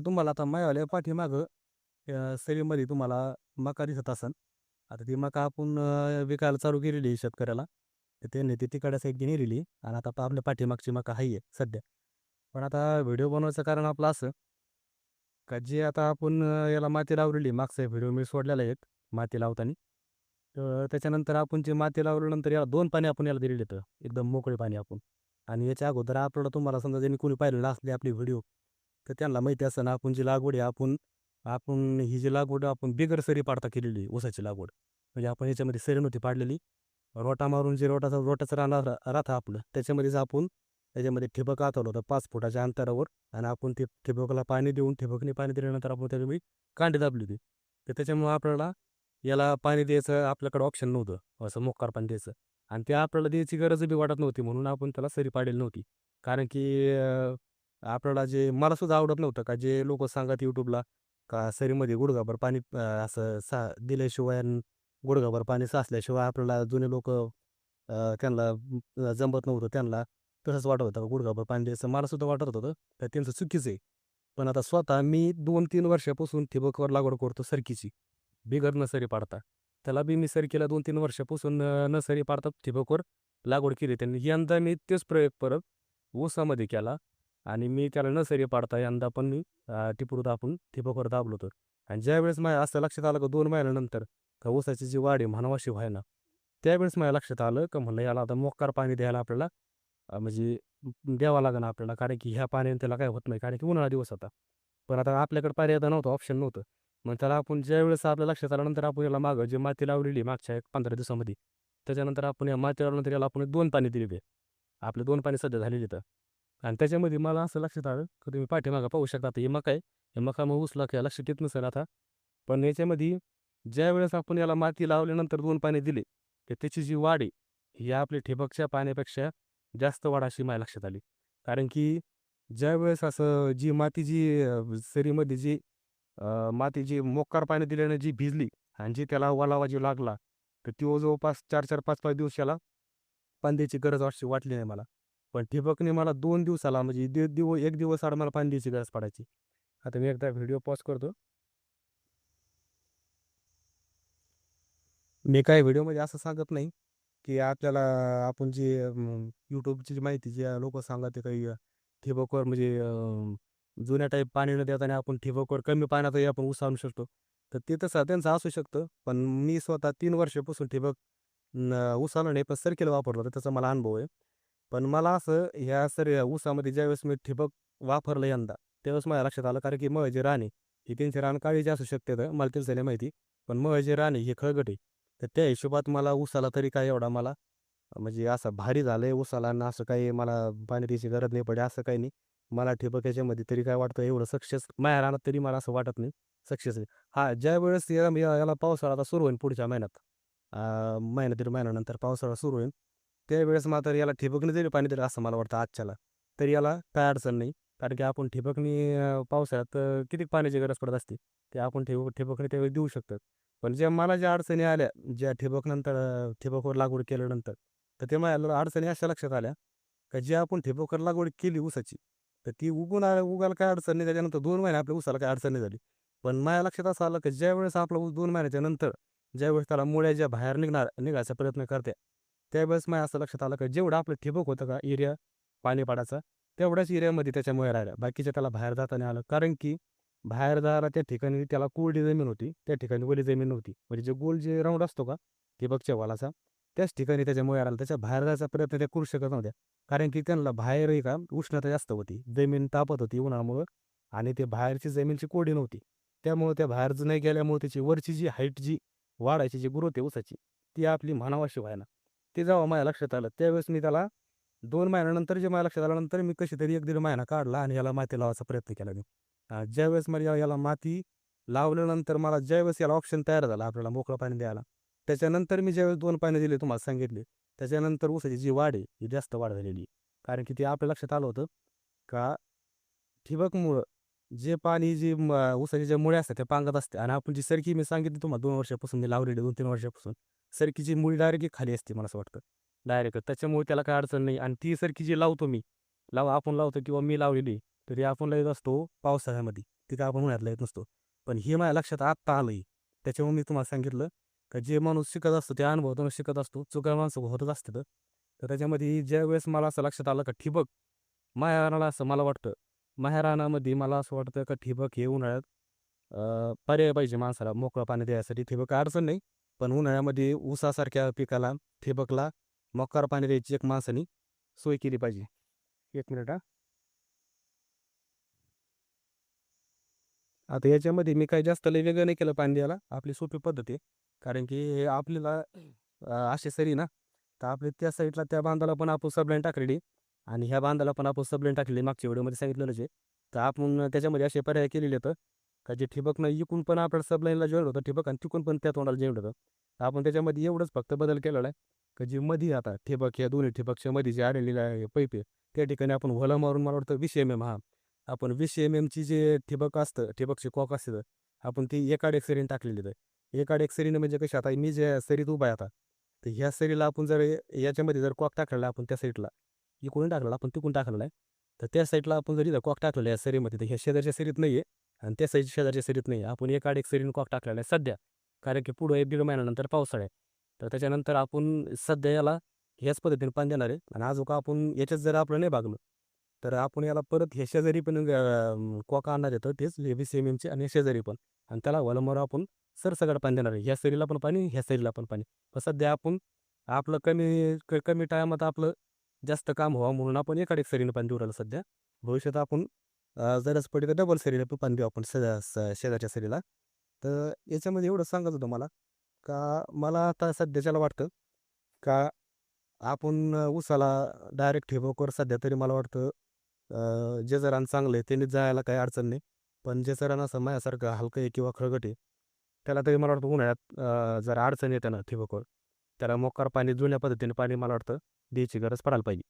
तुम्हाला आता माझ्यावाल्या पाठीमागं सरीमध्ये तुम्हाला मका दिसत असेल. आता ती मका आपण विकायला चालू केलेली आहे शेतकऱ्याला. तर त्यांनी ती तिकडच्या साईडची नेलेली आणि आता आपल्या पाठीमागची मका आहे सध्या. पण आता व्हिडिओ बनवायचं कारण आपलं असं, का जे आता आपण याला माती लावलेली मागचा व्हिडिओ मी सोडलेला आहे एक माती लावताना. तर त्याच्यानंतर आपण जे माती लावल्यानंतर याला 2 पाणी आपण याला दिलेली आहेत. एकदम मोकळे पाणी आपण. आणि याच्या अगोदर आपल्याला तुम्हाला समजा ज्यांनी कोणी पाहिलेलं असले आपले व्हिडिओ, तर त्यांना माहिती असतं ना आपण जी लागवड आहे आपण आपण ही जी लागवड आपण बिगर सरी पाडता केलेली आहे ऊसाची लागवड. म्हणजे आपण याच्यामध्ये सरी नव्हती पाडलेली. रोटा मारून जे रोटाचं रान राहतं आपलं त्याच्यामध्येच आपण त्याच्यामध्ये ठिबक आतवलं होतं 5 फुटाच्या अंतरावर आणि आपण ते ठिबकला पाणी देऊन ठिबकने पाणी दिल्यानंतर आपण त्याच्यामध्ये कांडी दाबली होती. तर त्याच्यामुळं आपल्याला याला पाणी द्यायचं आपल्याकडे ऑप्शन नव्हतं असं मोक्कार पाणी द्यायचं आणि ते आपल्याला द्यायची गरज बी वाटत नव्हती म्हणून आपण त्याला सरी पाडलेली नव्हती. कारण की आपल्याला जे मला सुद्धा आवडत नव्हतं का जे लोक सांगत यूट्यूबला का सरीमध्ये गुडघाभर पाणी असं दिल्याशिवाय आणि गुडघाभर पाणी साचल्याशिवाय आपल्याला जुने लोक त्यांना जमत नव्हतं त्यांना तसंच वाटत होतं गुडघाभर पाणी द्यायचं मला सुद्धा वाटत होतं तर त्यांचं चुकीचं आहे. पण आता स्वतः मी 2-3 वर्षापासून ठिबकवर लागवड करतो सरकीची बिगर नर्सरी पाडता. त्याला बी मी सरकीला 2-3 वर्षापासून नर्सरी पाडता ठिबकवर लागवड केली त्यांनी. यंदा मी तेच प्रयोग परत ऊसामध्ये केला आणि मी त्याला नर्सरी पाडता यंदा पण मी टिपरूत आपण ठिबकवर दाबलो होतं. आणि ज्यावेळेस माझ्या असं लक्षात आलं का 2 महिन्यानंतर का ऊसाची जी वाढ आहे म्हणावाशी व्हायना. त्यावेळेस माझ्या लक्षात आलं का म्हणलं याला आता मोक्कार पाणी द्यायला आपल्याला म्हणजे द्यावं लागेल आपल्याला कारण की ह्या पाण्याने त्याला काय होत नाही कारण की उन्हाळा दिवस होता. पण आता आपल्याकडे पर्याय तर नव्हता, ऑप्शन नव्हतं. मग त्याला आपण ज्यावेळेस आपल्या लक्षात आल्यानंतर आपण याला मागं जे माती लावलेली मागच्या एक 15 दिवसामध्ये, त्याच्यानंतर आपण या माती लावल्यानंतर याला आपण 2 पाणी दिलेली आहे. आपले 2 पाणी सध्या झालेली तर. आणि त्याच्यामध्ये मला असं लक्षात आलं की तुम्ही पाठीमागं पाहू शकता आता ही मका आहे. हे मका मग ऊसला काय लक्षात येत नसेल आता. पण याच्यामध्ये ज्यावेळेस आपण याला माती लावल्यानंतर 2 पाणी दिले, तर त्याची जी वाढ आहे, ही आपल्या ठिबकच्या पाण्यापेक्षा जास्त वाढ अशी माझ्या लक्षात आली. कारण की ज्यावेळेस असं जी माती जी सरीमध्ये जी माती जी मोक्कार पाणी दिल्यानं जी भिजली आणि जी त्याला ओलावा जो लागला, तर तो जवळपास 4-4, 5-5 दिवस याला पाणी द्यायची गरज अशी वाटली नाही मला. पण ठिबकने मला 2 दिवसाला म्हणजे 1 दिवस आड मला पाणी द्यायची गरज पडायची. आता मी एकदा व्हिडिओ पॉज करतो. मी काही व्हिडिओमध्ये असं सांगत नाही, की आपल्याला आपण जे YouTubeची जी माहिती जी लोकं सांगतात ते काही ठिबकवर म्हणजे जुन्या टाईप पाणी न देताना आपण ठिबकवर कमी पाण्यातही आपण ऊस आणू शकतो. तर ते तसं त्यांचं असू शकतं. पण मी स्वतः 3 वर्षापासून ठिबक ऊस आणला नाही, पण सर्किल वापरलं होतं त्याचा मला अनुभव आहे. पण मला असं ह्या ऊसामध्ये ज्यावेळेस मी ठिबक वापरलं यंदा, त्यावेळेस माझ्या लक्षात आलं कारण की मग जे रान आहे, ही त्यांची रान काळी असू शकते मला त्यांचं नाही माहिती. पण मग जे रान आहे हे खळगट आहे. तर त्या हिशोबात मला ऊसाला तरी काय एवढा मला म्हणजे असं भारी झालंय ऊसाला आणि असं काही मला पाणी द्यायची गरज नाही पडली असं काही नाही. मला ठिबक याच्यामध्ये तरी काय वाटतं एवढं सक्सेस माझ्या रानात तरी मला असं वाटत नाही सक्सेस आहे. हां, ज्यावेळेस याला पावसाळा आता सुरू होईल पुढच्या महिन्यात महिना दीड महिन्यानंतर पावसाळा सुरू होईल. त्यावेळेस मात्र याला ठिबकने जरी पाणी दिलं असं मला वाटतं आजच्याला, तरी याला काय अडचण नाही. कारण की आपण ठिबकनी पावसाळ्यात किती पाण्याची गरज पडत असते. ते आपण ठिबकने त्यावेळी देऊ शकतो. पण मला ज्या अडचणी आल्या, ज्या ठिबकवर लागवड केल्यानंतर, तर ते माझ्या अडचणी अशा लक्षात आल्या, का जे आपण ठिबकवर लागवड केली ऊसाची, तर ती उगायला काय अडचण नाही. त्याच्यानंतर 2 महिने आपल्या ऊसाला काही अडचण नाही झाली. पण माझ्या लक्षात असं आलं, की ज्यावेळेस आपला ऊस 2 महिन्याच्या नंतर, ज्यावेळेस त्याला मुळ्या ज्या बाहेर निघायचा प्रयत्न करते, त्यावेळेस माझ्या असं लक्षात आलं, की जेवढं आपलं ठिबक होतं का एरिया पाणी पाडायचा, तेवढ्याच एरियामध्ये त्याच्या मुळ्या राहिल्या. बाकीच्या त्याला बाहेर जाता नाही आलं. कारण की बाहेर जायला त्या ठिकाणी त्याला कोरडी जमीन होती. त्या ठिकाणी ओली जमीन नव्हती. म्हणजे जे राउंड असतो का ठिबकच्या वालाचा, त्याच ठिकाणी त्याच्या मुळ्या राहिल्या. त्याच्या बाहेर जायचा प्रयत्न त्या करू शकत नव्हत्या. कारण की त्यांना बाहेर आहे का उष्णता जास्त होती. जमीन तापत होती उन्हामुळं आणि ते बाहेरची जमीनची कोरडी नव्हती. त्यामुळे त्या बाहेर नाही गेल्यामुळे त्याची वरची जी हाईट जी वाढायची जी ग्रोथ आहे ऊसाची, ती आपली म्हणावाशी व्हायना. ते जेव्हा माझ्या लक्षात आलं, त्यावेळेस मी त्याला 2 महिन्यानंतर जे माझ्या लक्षात आल्यानंतर मी कशी तरी 1-1.5 महिना काढला आणि याला माती लावायचा प्रयत्न केला मी. ज्यावेळेस मला याला माती लावल्यानंतर मला ज्यावेळेस याला ऑप्शन तयार झाला आपल्याला मोकळं पाणी द्यायला, त्याच्यानंतर मी ज्यावेळेस 2 पाणी दिले तुम्हाला सांगितले, त्याच्यानंतर ऊसाची जी वाढ आहे, ही जास्त वाढ झालेली आहे. कारण की ते आपल्या लक्षात आलं होतं का ठिबकमुळं जे पाणी जी ऊसाच्या ज्या मुळ्या असतात त्या पांगत असते आणि आपण जी सरकी मी सांगितली तुम्हाला 2 वर्षापासून मी लावलेली 2-3 वर्षापासून. सरकीची मुळी डायरेक्टली खाली असते मला असं वाटतं. डायरेक्ट त्याच्यामुळे त्याला काही अडचण नाही आणि ती सरकी जी लावतो मी, आपण लावतो किंवा मी लावलेली तरी आपण लावत असतो पावसाळ्यामध्ये, तिथं आपण उन्हाळ्यात लावत नसतो. पण हे माझ्या लक्षात आत्ता आलंय. त्याच्यामुळे मी तुम्हाला सांगितलं का जे माणूस शिकत असतो त्या अनुभवातून शिकत असतो. चुका माणसं होतच असतात. तर त्याच्यामध्ये ज्यावेळेस मला असं लक्षात आलं का ठिबक माझ्या रानाला असं मला वाटतं, माझ्या रानामध्ये मला असं वाटतं का ठिबक हे उन्हाळ्यात पर्याय पाहिजे माणसाला मोकळं पाणी द्यायसाठी. ठिबक अडचण नाही, पण उन्हाळ्यामध्ये ऊसासारख्या पिकाला ठिबकला मोक्कार पाणी द्यायची एक माणसाने सोय केली पाहिजे. 1 मिनिट हां. आता याच्यामध्ये मी काही जास्त लय वेगळं नाही केलं पाणी द्यायला. आपली सोपी पद्धत आहे. कारण की आपल्याला अशी सरी ना, तर आपली त्या साईडला त्या बांधाला पण आपण सबलाईन टाकलेली आणि ह्या बांधाला पण आपण सबलाईन टाकलेली मागच्या व्हिडिओमध्ये सांगितलेलंच आहे. तर आपण त्याच्यामध्ये असे पर्याय केलेले आहेत का जे ठिबकनं इकडून पण आपल्याला सबलाईनला जॉईंट होतं ठिबक आणि तिकडून पण त्या तोंडाला जॉईंट होतं. आपण त्याच्यामध्ये एवढंच फक्त बदल केलेला आहे का जे मध्ये आता ठिबक या दोन्ही ठिबकच्या मध्ये जे आलेली आहे पाईप आहे, त्या ठिकाणी आपण होलं मारून मला वाटतं 20 mm हां. आपण 20 mmची जे ठिबक असतं, ठिबकची कॉक असते, आपण ती एकाड एक सरीने टाकलेली आहे. एकाड एक सरीने म्हणजे कशी आता मी ज्या सरीत उभा आहे आता, तर ह्या सरीला आपण जर याच्यामध्ये जर कॉक टाकलेला आपण त्या साईडला, इकडून टाकलेला आपण तिकडून टाकलेला आहे. तर त्या साईडला आपण जर इथं कॉक टाकलेला आहे सरीमध्ये, तर ह्या शेजारच्या सरीत नाही आहे आणि त्या साईड शेजारच्या सरीत नाही आहे. आपण एकाड एक सरीने कॉक टाकलेला आहे सध्या. कारण की पुढं 1-1.5 महिन्यानंतर पावसाळा आहे. तर त्याच्यानंतर आपण सध्या याला ह्याच पद्धतीने पाणी देणार आहे आणि अजून आपण याच्यात जर आपलं नाही भागलं, तर आपण याला परत ह्या शेजारी पण कॉक आणणार आहे. तर तेच 20 mmचे आणि शेजारी पण आणि त्याला वलमवर आपण सरसकट पाणी देणार आहे. ह्या सरीला पण पाणी, ह्या सरीला पण पाणी. पण सध्या आपण आपलं कमी टायमात आपलं जास्त काम व्हावं म्हणून आपण एकाड एक सरीनं पाणी देऊ राहिलो सध्या. भविष्यात आपण गरज पडली तर डबल सरीला पण पाणी देऊ आपण शेजारच्या सरीला. तर याच्यामध्ये एवढंच सांगायचं होतं मला का मला आता सध्याच्याला वाटतं का आपण ऊसाला डायरेक्ट ठिबकवर सध्या तरी मला वाटतं ज्याचं रान चांगलं आहे त्याने जायला काही अडचण नाही. पण ज्याचं रान असं माझ्यासारखं हलकं आहे किंवा खळगट आहे, त्याला तरी मला वाटतं उन्हाळ्यात जरा अडचण येते ना ठिबकवर, त्याला मोक्कार पाणी जुन्या पद्धतीने पाणी मला वाटतं द्यायची गरज पडायला पाहिजे.